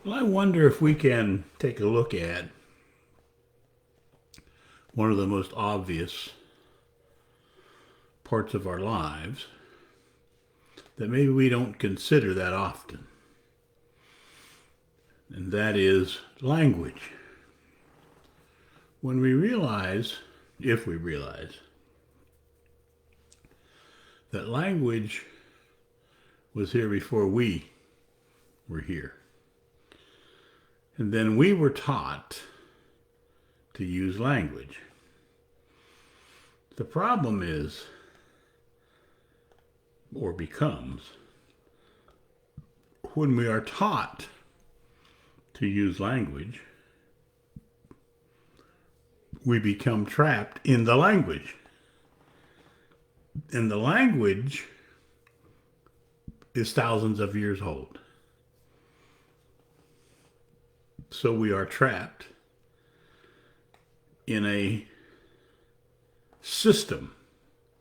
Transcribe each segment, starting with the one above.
Well, I wonder if we can take a look at one of the most obvious parts of our lives that maybe we don't consider that often, and that is language. When we realize, if we realize, that language was here before we were here, and then we were taught to use language. The problem is, or becomes, when we are taught to use language, we become trapped in the language. And the language is thousands of years old. So we are trapped in a system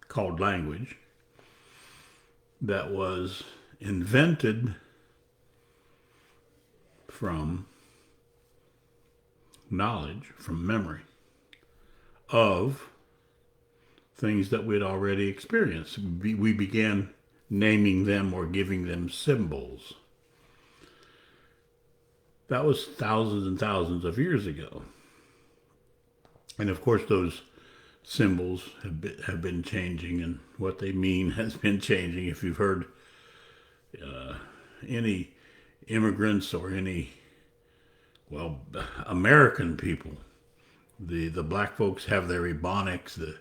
called language that was invented from knowledge, from memory of things that we'd already experienced. We began naming them or giving them symbols. That was thousands and thousands of years ago. And of course, those symbols have been changing, and what they mean has been changing. If you've heard any immigrants or any, well, American people, the black folks have their Ebonics, the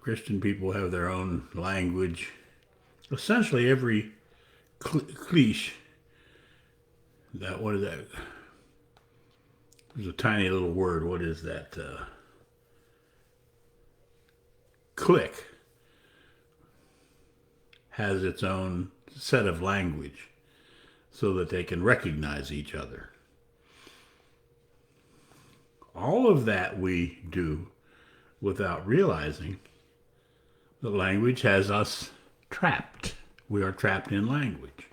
Christian people have their own language. Essentially, every cliche, what is that? There's a tiny little word. What is that? Click has its own set of language so that they can recognize each other. All of that we do without realizing that language has us trapped. We are trapped in language.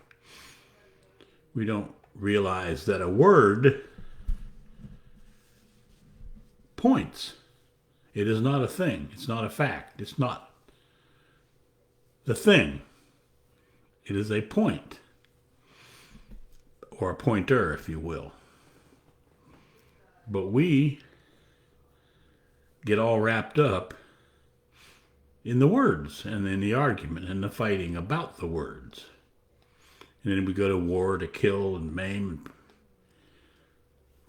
We don't realize that a word points. It is not a thing. It's not a fact. It's not the thing. It is a point, or a pointer, if you will. But we get all wrapped up in the words and in the argument and the fighting about the words. And then we go to war to kill and maim,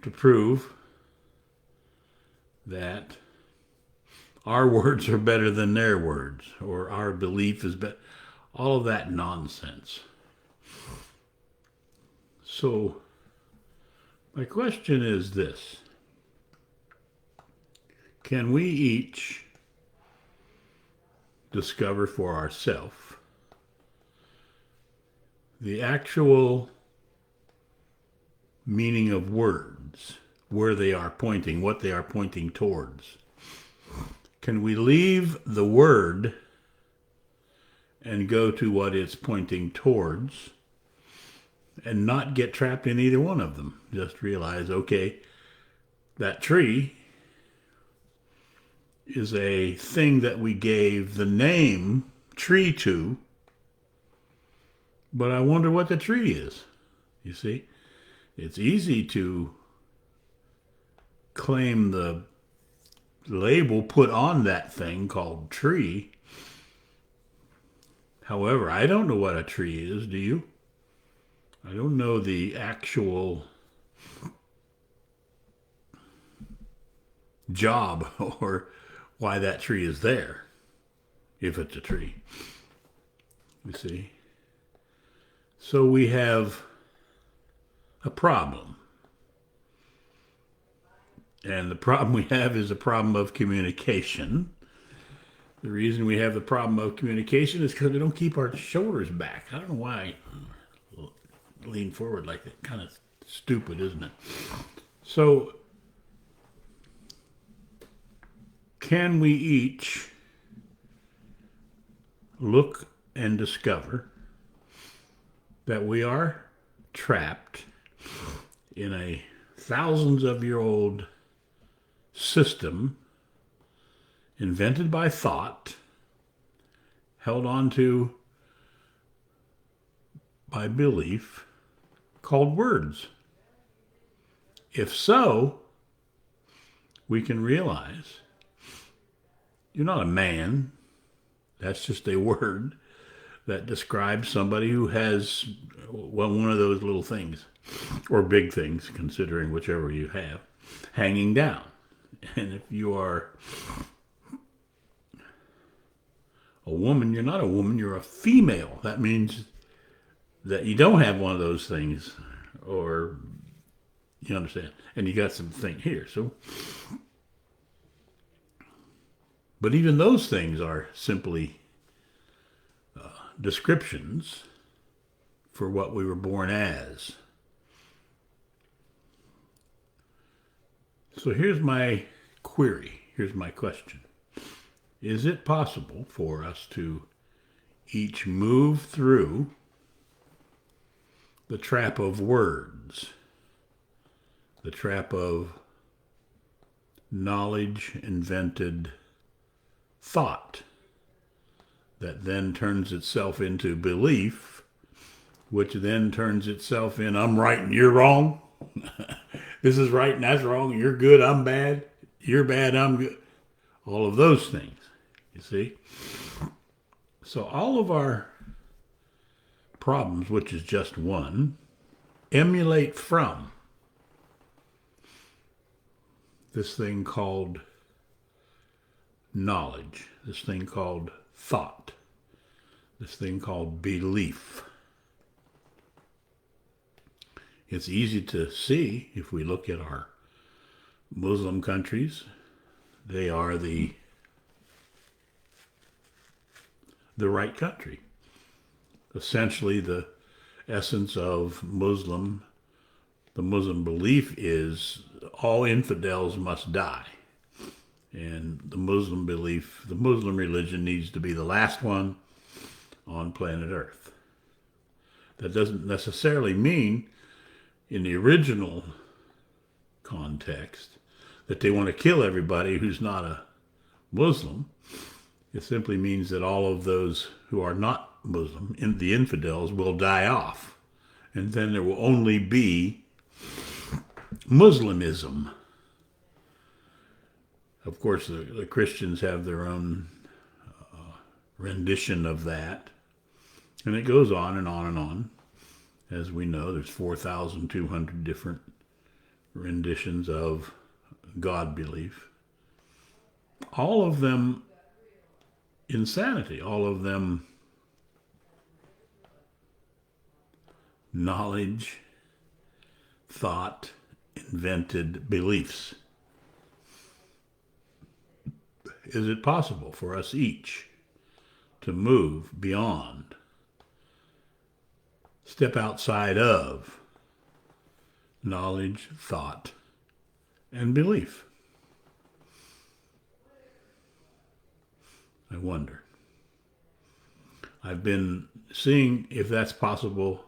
to prove that our words are better than their words, or our belief is better. All of that nonsense. So, my question is this. Can we each discover for ourselves the actual meaning of words, where they are pointing, what they are pointing towards? Can we leave the word and go to what it's pointing towards and not get trapped in either one of them? Just realize, okay, that tree is a thing that we gave the name tree to, but I wonder what the tree is. You see, it's easy to claim the label put on that thing called tree. However, I don't know what a tree is, do you? I don't know the actual job or why that tree is there, if it's a tree. You see? So we have a problem. And the problem we have is a problem of communication. The reason we have the problem of communication is because we don't keep our shoulders back. I don't know why I lean forward like that. Kind of stupid, isn't it? So, can we each look and discover that we are trapped in a thousands of year old system invented by thought, held on to by belief, called words? If so, we can realize you're not a man. That's just a word that describes somebody who has, well, one of those little things, or big things, considering whichever you have, hanging down. And if you are a woman, you're not a woman, you're a female. That means that you don't have one of those things, or you understand, and you got something here. So, but even those things are simply descriptions for what we were born as. So here's my query, here's my question. Is it possible for us to each move through the trap of words, the trap of knowledge invented thought that then turns itself into belief, which then turns itself in, I'm right and you're wrong. This is right and that's wrong. You're good, I'm bad. You're bad, I'm good. All of those things, you see? So all of our problems, which is just one, emulate from this thing called knowledge, this thing called thought, this thing called belief. It's easy to see if we look at our Muslim countries. They are the right country. Essentially, the essence of the Muslim belief is all infidels must die. And the Muslim religion needs to be the last one on planet Earth. That doesn't necessarily mean, in the original context, that they want to kill everybody who's not a Muslim. It simply means that all of those who are not Muslim, the infidels, will die off. And then there will only be Muslimism. Of course, the Christians have their own rendition of that. And it goes on and on and on. As we know, there's 4,200 different renditions of God belief. All of them insanity. All of them knowledge, thought, invented beliefs. Is it possible for us each to move beyond, step outside of knowledge, thought, and belief? I wonder. I've been seeing if that's possible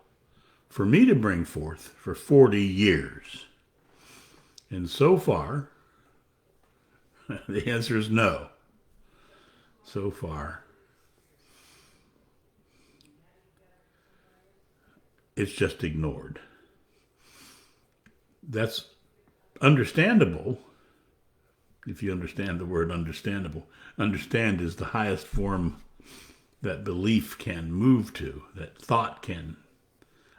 for me to bring forth for 40 years. And so far, the answer is no. So far, it's just ignored. That's understandable, if you understand the word understandable. Understand is the highest form that belief can move to, that thought can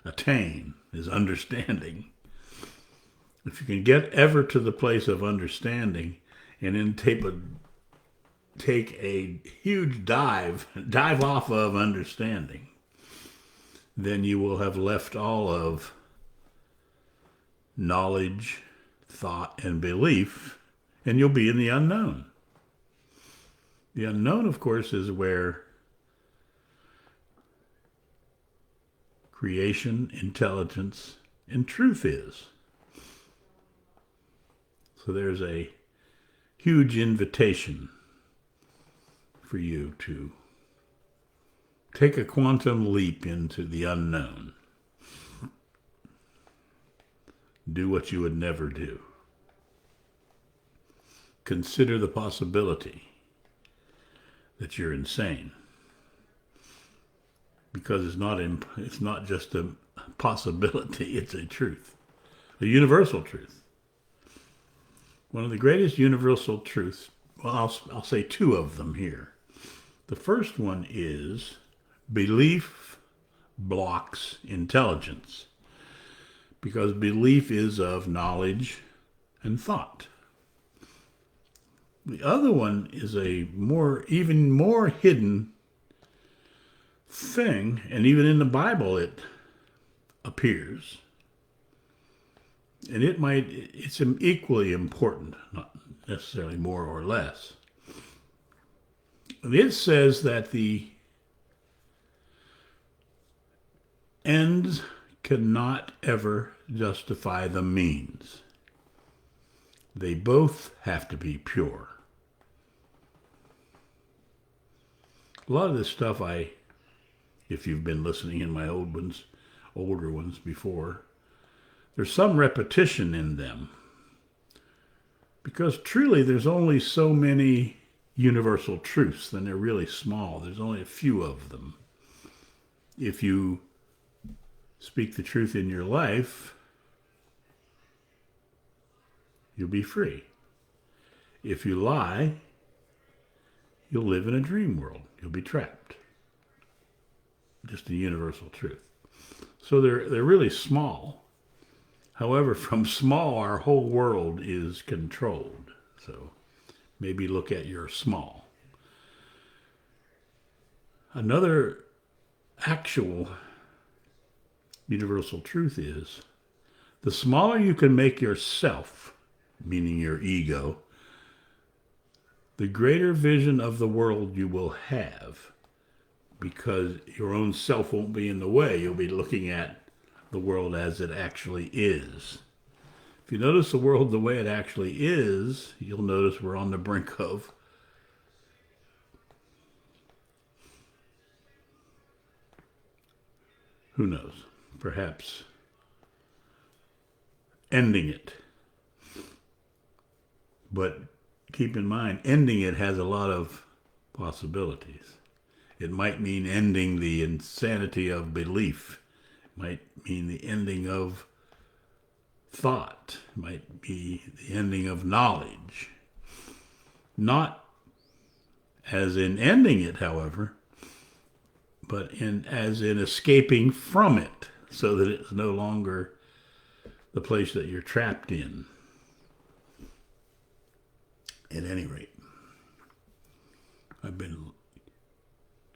attain, is understanding. If you can get ever to the place of understanding and then take a huge dive off of understanding, then you will have left all of knowledge, thought, and belief, and you'll be in the unknown. The unknown, of course, is where creation, intelligence, and truth is. So there's a huge invitation for you to take a quantum leap into the unknown. do what you would never do. Consider the possibility that you're insane. Because it's not just a possibility, it's a truth. A universal truth. One of the greatest universal truths, well, I'll say two of them here. The first one is belief blocks intelligence, because belief is of knowledge and thought. The other one is a even more hidden thing, and even in the Bible it appears. And it's equally important, not necessarily more or less. It says that the ends cannot ever justify the means. They both have to be pure. A lot of this stuff if you've been listening in my older ones before, there's some repetition in them. Because truly there's only so many universal truths, and they're really small. There's only a few of them. If you speak the truth in your life, you'll be free. If you lie, you'll live in a dream world. You'll be trapped. Just a universal truth. So they're really small. However, from small, our whole world is controlled. So maybe look at your small. Another actual universal truth is the smaller you can make yourself, meaning your ego, the greater vision of the world you will have, because your own self won't be in the way. You'll be looking at the world as it actually is. If you notice the world the way it actually is, you'll notice we're on the brink of who knows, perhaps ending it. But keep in mind, ending it has a lot of possibilities. It might mean ending the insanity of belief. It might mean the ending of thought. It might be the ending of knowledge. Not as in ending it, however, but as in escaping from it, so that it's no longer the place that you're trapped in. At any rate, I've been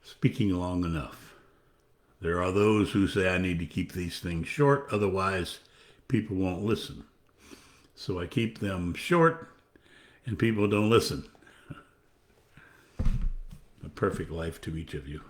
speaking long enough. There are those who say I need to keep these things short, otherwise people won't listen. So I keep them short, and people don't listen. A perfect life to each of you.